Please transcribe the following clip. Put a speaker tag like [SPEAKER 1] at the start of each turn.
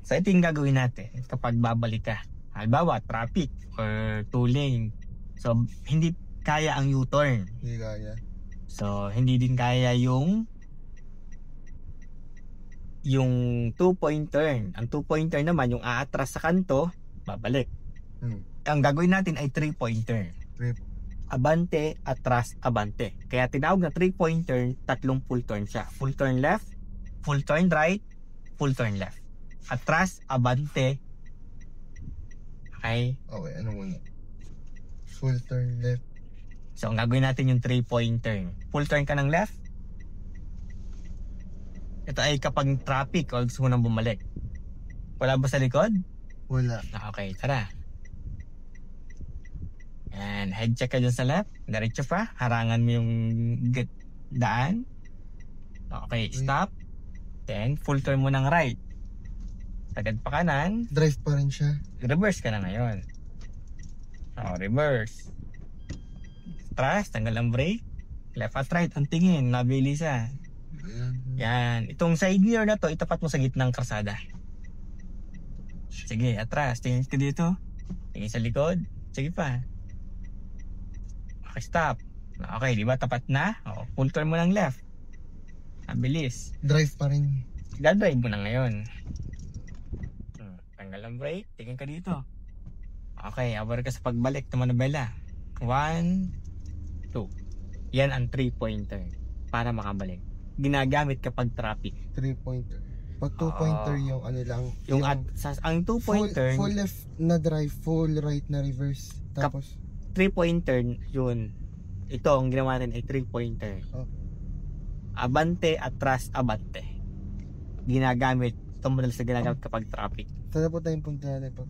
[SPEAKER 1] So ito yung gagawin natin kapag babalik ka. Halimbawa, traffic or 2 lane. So hindi kaya ang U-turn.
[SPEAKER 2] Hindi kaya.
[SPEAKER 1] So hindi din kaya yung 2-point turn. Ang 2-point turn naman, yung aatras sa kanto, babalik. Ang gagawin natin ay 3-point turn. Abante, atras, abante. Kaya tinawag na 3-point turn, 3 full turn siya. Full turn left, full turn right, full turn left. Atras, abante. Okay?
[SPEAKER 2] Okay, ano muna? Full turn left.
[SPEAKER 1] So, ang gagawin natin yung 3-point turn. Full turn ka ng left. Ito ay kapag traffic o gusto mo nang bumalik. Wala ba sa likod?
[SPEAKER 2] Wala.
[SPEAKER 1] Okay, tara. And head check ka dyan sa left. Diretso pa. Harangan mo yung daan. Okay, stop. Then, full turn mo ng right. Tagad pa kanan.
[SPEAKER 2] Drive pa rin siya.
[SPEAKER 1] Reverse ka na ngayon. Reverse. Atras, tanggal ang brake. Left at right, ang tingin. Nabilis ah. Yan. Itong side mirror na to, itapat mo sa gitnang kalsada. Sige, atras. Tingin ka dito. Tingin sa likod. Sige pa. Okay, stop. Okay, di ba? Tapat na. Full turn mo ng left. Abilis.
[SPEAKER 2] Drive pa rin.
[SPEAKER 1] Dadrive mo na ngayon. Tanggal ang brake. Tingin ka dito. Okay, aware ka sa pagbalik ng manubela. 1, 2. Yan ang 3-pointer para makabalik. Ginagamit kapag traffic.
[SPEAKER 2] 3-pointer. Pag 2-pointer yung ano lang.
[SPEAKER 1] Ang 2-pointer,
[SPEAKER 2] full left na drive, full right na reverse. Tapos
[SPEAKER 1] 3-pointer yun. Ito ang ginawa natin ay 3-pointer. Abante, atras, abante. Ginagamit. Ito madalas na ginagamit kapag traffic.
[SPEAKER 2] Sana po tayong punta natin pag